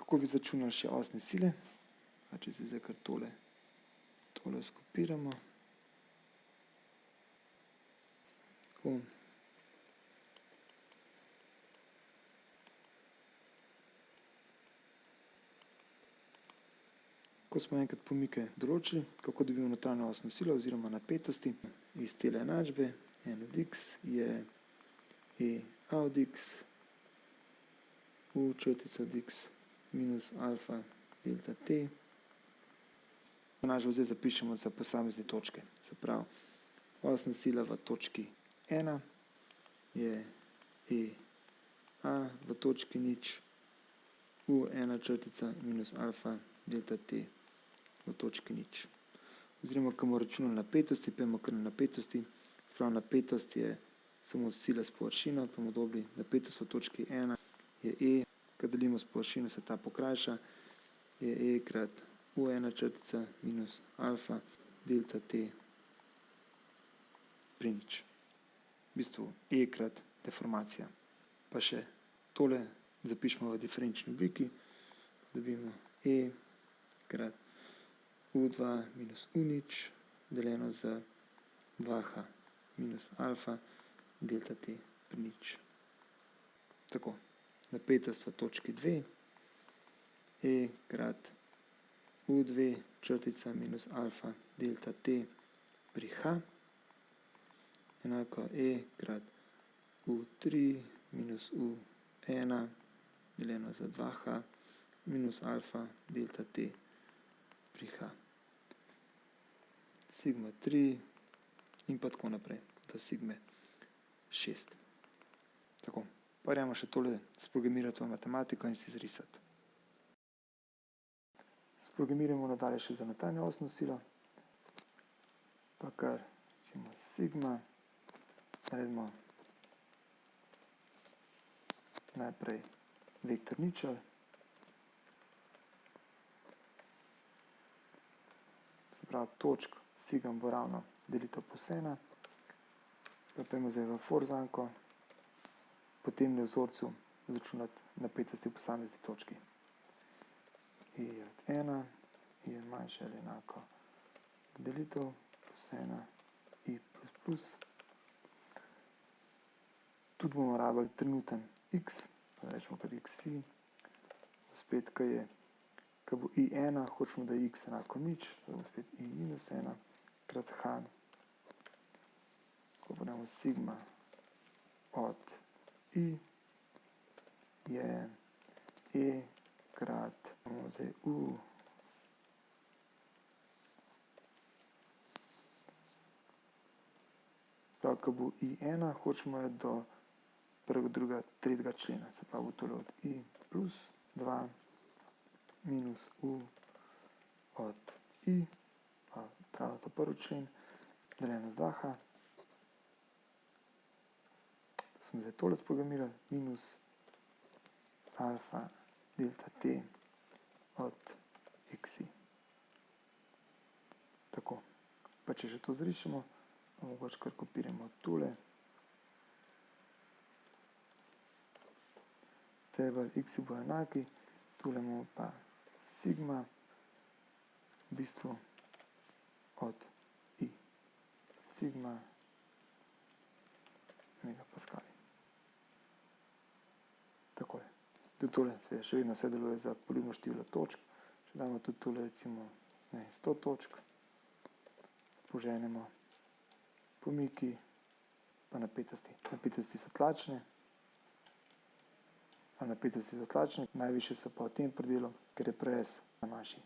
Kako bi izračunali še osne sile? Če si zdaj kar tole skopiramo. Tako. Ko smo enkrat pomike določili, kako dobimo notranjo osno silo oziroma napetosti, iz tele enačbe n od x je e a od x v črtica od x minus alfa delta t. Enačbo zdaj zapišemo za posamezne točke. Se pravi, osna sila v točki 1 je e a v točki 0 v 1 črtica minus alfa delta t v točki 0. Oziroma, ko bomo računali napetosti, pojmo kar na napetosti. Se pravi, napetost je samo sila s površino, pa bomo dobili napetost v točki 1 je e, ko delimo s površino, se ta pokrajša, je e krat v 1 črtica minus alfa delta t pri 0. V bistvu e krat deformacija. Pa še tole zapišemo v diferenčni obliki, dobimo e krat u2 minus u0 deljeno z 2h minus alfa delta t pri 0. Tako, napetost v točki 2 e krat u2 črtica minus alfa delta t pri h enako e krat u3 minus u1 deljeno z 2h minus alfa delta t pri h. Sigma 3 in pa tako naprej do sigme 6. Tako, pa gremo še tole sprogramirati v matematiko in si zrisati. Sprogramiramo nadalje še za notranjo osno silo, pa kar recimo sigma, naredimo najprej vektor ničel, se pravi točk sigma bo ravno delitev plus 1, pa pojmo zdaj v for zanko, potem na vzorcu izračunati napetosti v posamezni točki. I od 1 je manjše ali enako delitev plus 1 i plus plus. Tudi bomo rabili trenuten x, pa rečemo kar xi, spet ko bo i1, hočemo da je x enako 0, pa bomo spet i minus 1 krat h, ko bomo sigma od i je e krat zdaj u prav, ko bo i1, hočemo je do prvega, drugega, tretjega člena, se pravi tole od i plus 2 minus u od i, pa treba to prvi člen, deljeno z 2h. Smo zdaj tole sprogramirali, minus alfa delta t od xi. Tako, pa če že to zrišemo, mogoče kar kopiramo tole. Tebel xi bo enaki, tole imamo pa sigma, v bistvu od i. Sigma megapaskali. Tako je. Tudi tole še vedno vse deluje za poljubno število točk. Če damo tudi tole recimo 100 točk, poženemo pomiki pa napetosti. Napetosti so tlačne, najvišje so pa v tem predelu, ker je prerez na maši.